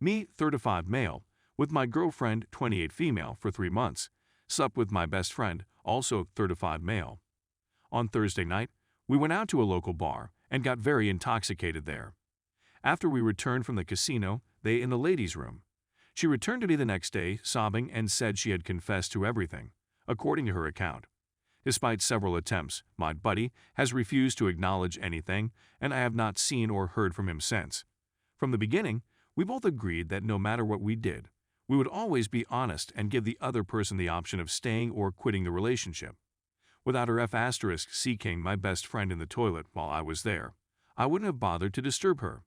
Me, 35 male, with my girlfriend, 28 female, for 3 months. Slept with my best friend, also 35 male. On Thursday night, we went out to a local bar and got very intoxicated there. After we returned from the casino, they in the ladies' room. She returned to me the next day, sobbing, and said she had confessed to everything, according to her account. Despite several attempts, my buddy has refused to acknowledge anything, and I have not seen or heard from him since. From the beginning, we both agreed that no matter what we did, we would always be honest and give the other person the option of staying or quitting the relationship. Without her seeking my best friend in the toilet while I was there, I wouldn't have bothered to disturb her.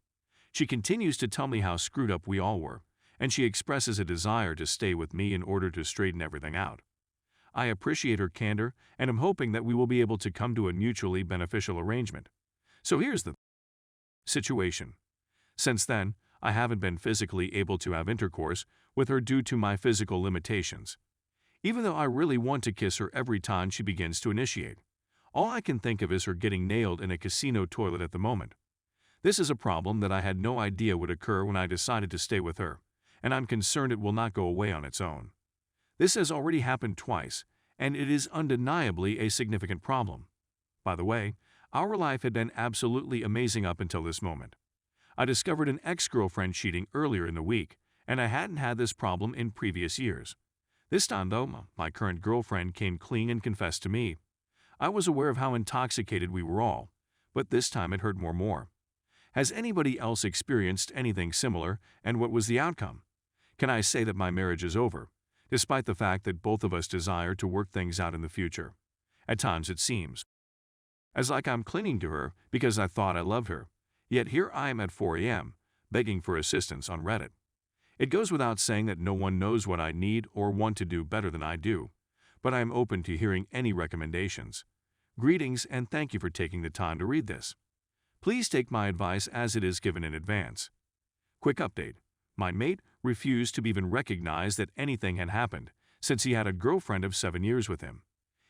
She continues to tell me how screwed up we all were, and she expresses a desire to stay with me in order to straighten everything out. I appreciate her candor and am hoping that we will be able to come to a mutually beneficial arrangement. So here's the situation. Since then, I haven't been physically able to have intercourse with her due to my physical limitations. Even though I really want to kiss her every time she begins to initiate, all I can think of is her getting nailed in a casino toilet at the moment. This is a problem that I had no idea would occur when I decided to stay with her, and I'm concerned it will not go away on its own. This has already happened twice, and it is undeniably a significant problem. By the way, our life had been absolutely amazing up until this moment. I discovered an ex-girlfriend cheating earlier in the week, and I hadn't had this problem in previous years. This time, though, my current girlfriend came clean and confessed to me. I was aware of how intoxicated we were all, but this time it hurt more. Has anybody else experienced anything similar, and what was the outcome? Can I say that my marriage is over, despite the fact that both of us desire to work things out in the future? At times it seems as like I'm clinging to her because I thought I loved her, yet here I am at 4 a.m., begging for assistance on Reddit. It goes without saying that no one knows what I need or want to do better than I do, but I am open to hearing any recommendations. Greetings and thank you for taking the time to read this. Please take my advice as it is given in advance. Quick update. My mate refused to even recognize that anything had happened, since he had a girlfriend of 7 years with him.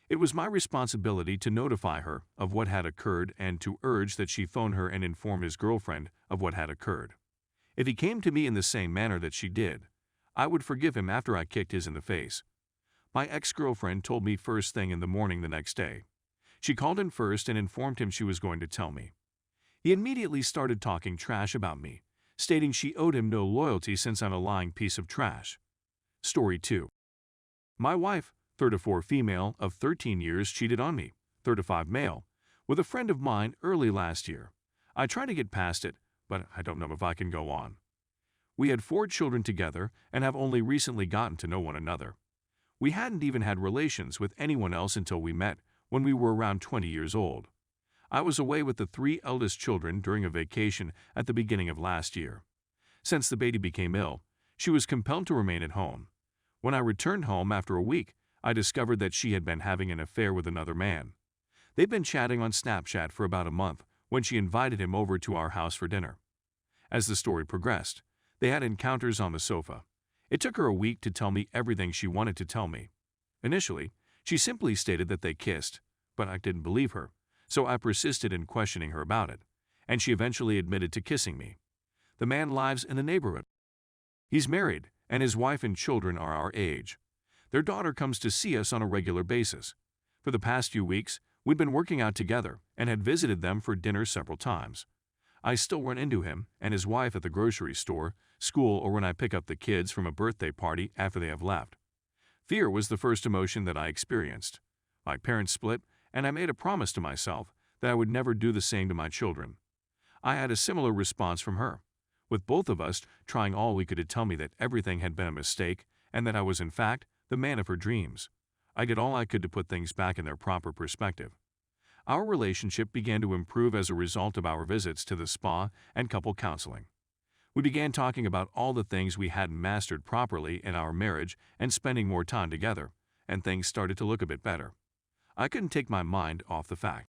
It was my responsibility to notify her of what had occurred and to urge that she phone her and inform his girlfriend of what had occurred. If he came to me in the same manner that she did, I would forgive him after I kicked his in the face. My ex-girlfriend told me first thing in the morning the next day. She called him first and informed him she was going to tell me. He immediately started talking trash about me, stating she owed him no loyalty since I'm a lying piece of trash. Story 2. My wife, 34 female of 13 years, cheated on me, 35 male, with a friend of mine early last year. I tried to get past it, but I don't know if I can go on. We had 4 children together and have only recently gotten to know one another. We hadn't even had relations with anyone else until we met when we were around 20 years old. I was away with the 3 eldest children during a vacation at the beginning of last year. Since the baby became ill, she was compelled to remain at home. When I returned home after a week, I discovered that she had been having an affair with another man. They'd been chatting on Snapchat for about a month when she invited him over to our house for dinner. As the story progressed, they had encounters on the sofa. It took her a week to tell me everything she wanted to tell me. Initially, she simply stated that they kissed, but I didn't believe her, so I persisted in questioning her about it, and she eventually admitted to kissing me. The man lives in the neighborhood. He's married, and his wife and children are our age. Their daughter comes to see us on a regular basis. For the past few weeks, we'd been working out together and had visited them for dinner several times. I still run into him and his wife at the grocery store, school, or when I pick up the kids from a birthday party after they have left. Fear was the first emotion that I experienced. My parents split, and I made a promise to myself that I would never do the same to my children. I had a similar response from her, with both of us trying all we could to tell me that everything had been a mistake and that I was in fact the man of her dreams. I did all I could to put things back in their proper perspective. Our relationship began to improve as a result of our visits to the spa and couple counseling. We began talking about all the things we hadn't mastered properly in our marriage and spending more time together, and things started to look a bit better. I couldn't take my mind off the fact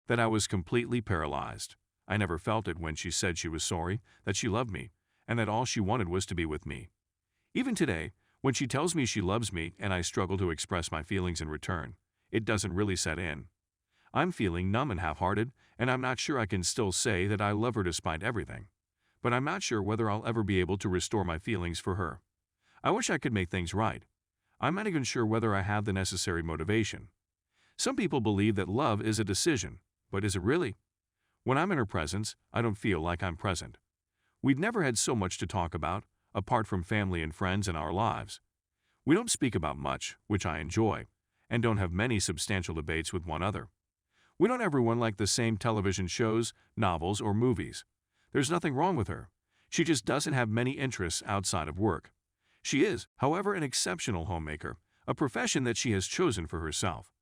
that I was completely paralyzed. I never felt it when she said she was sorry, that she loved me, and that all she wanted was to be with me. Even today, when she tells me she loves me and I struggle to express my feelings in return, it doesn't really set in. I'm feeling numb and half-hearted, and I'm not sure I can still say that I love her despite everything. but I'm not sure whether I'll ever be able to restore my feelings for her. I wish I could make things right. I'm not even sure whether I have the necessary motivation. Some people believe that love is a decision, but is it really? When I'm in her presence, I don't feel like I'm present. We've never had so much to talk about, apart from family and friends in our lives. We don't speak about much, which I enjoy, and don't have many substantial debates with one another. We don't everyone like the same television shows, novels, or movies. There's nothing wrong with her. She just doesn't have many interests outside of work. She is, however, an exceptional homemaker, a profession that she has chosen for herself.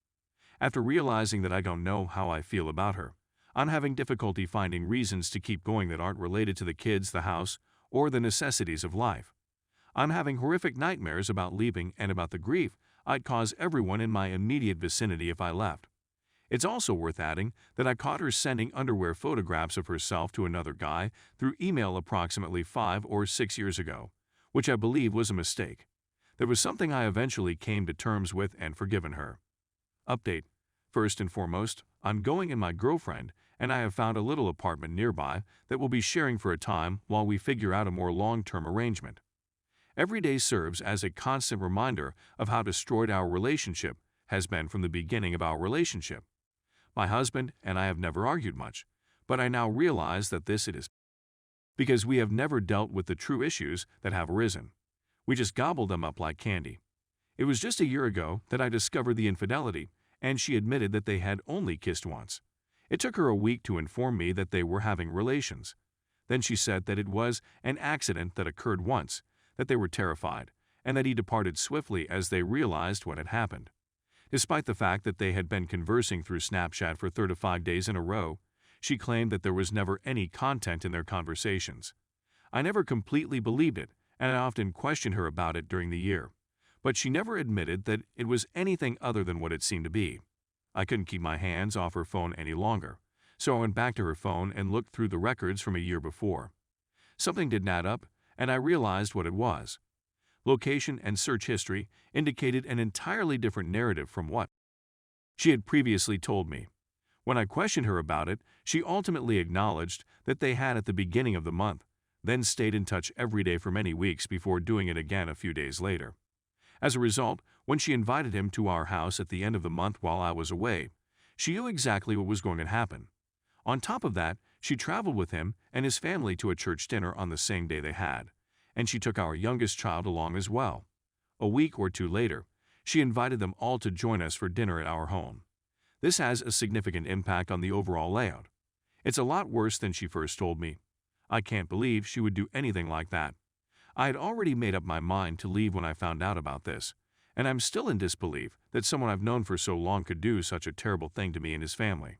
After realizing that I don't know how I feel about her, I'm having difficulty finding reasons to keep going that aren't related to the kids, the house, or the necessities of life. I'm having horrific nightmares about leaving and about the grief I'd cause everyone in my immediate vicinity if I left. It's also worth adding that I caught her sending underwear photographs of herself to another guy through email approximately 5 or 6 years ago, which I believe was a mistake. There was something I eventually came to terms with and forgiven her. Update. First and foremost, I'm going in my girlfriend, and I have found a little apartment nearby that we'll be sharing for a time while we figure out a more long-term arrangement. Every day serves as a constant reminder of how destroyed our relationship has been from the beginning of our relationship. My husband and I have never argued much, but I now realize that this it is because we have never dealt with the true issues that have arisen. We just gobbled them up like candy. It was just a year ago that I discovered the infidelity, and she admitted that they had only kissed once. It took her a week to inform me that they were having relations. Then she said that it was an accident that occurred once, that they were terrified, and that he departed swiftly as they realized what had happened. Despite the fact that they had been conversing through Snapchat for 35 days in a row, she claimed that there was never any content in their conversations. I never completely believed it, and I often questioned her about it during the year, but she never admitted that it was anything other than what it seemed to be. I couldn't keep my hands off her phone any longer, so I went back to her phone and looked through the records from a year before. Something didn't add up, and I realized what it was. Location and search history indicated an entirely different narrative from what she had previously told me. When I questioned her about it, she ultimately acknowledged that they had at the beginning of the month, then stayed in touch every day for many weeks before doing it again a few days later. As a result, when she invited him to our house at the end of the month while I was away, she knew exactly what was going to happen. On top of that, she traveled with him and his family to a church dinner on the same day they had, and she took our youngest child along as well. A week or two later, she invited them all to join us for dinner at our home. This has a significant impact on the overall layout. It's a lot worse than she first told me. I can't believe she would do anything like that. I had already made up my mind to leave when I found out about this, and I'm still in disbelief that someone I've known for so long could do such a terrible thing to me and his family.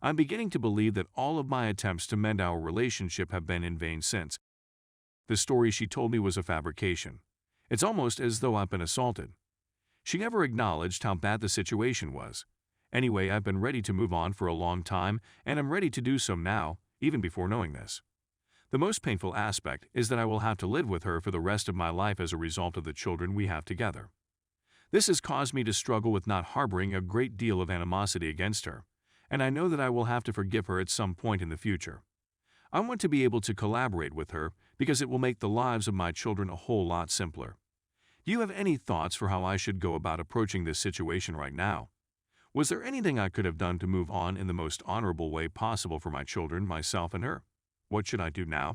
I'm beginning to believe that all of my attempts to mend our relationship have been in vain since. The story she told me was a fabrication. It's almost as though I've been assaulted. She never acknowledged how bad the situation was. Anyway, I've been ready to move on for a long time, and I'm ready to do so now, even before knowing this. The most painful aspect is that I will have to live with her for the rest of my life as a result of the children we have together. This has caused me to struggle with not harboring a great deal of animosity against her, and I know that I will have to forgive her at some point in the future. I want to be able to collaborate with her because it will make the lives of my children a whole lot simpler. Do you have any thoughts for how I should go about approaching this situation right now? Was there anything I could have done to move on in the most honorable way possible for my children, myself, and her? What should I do now?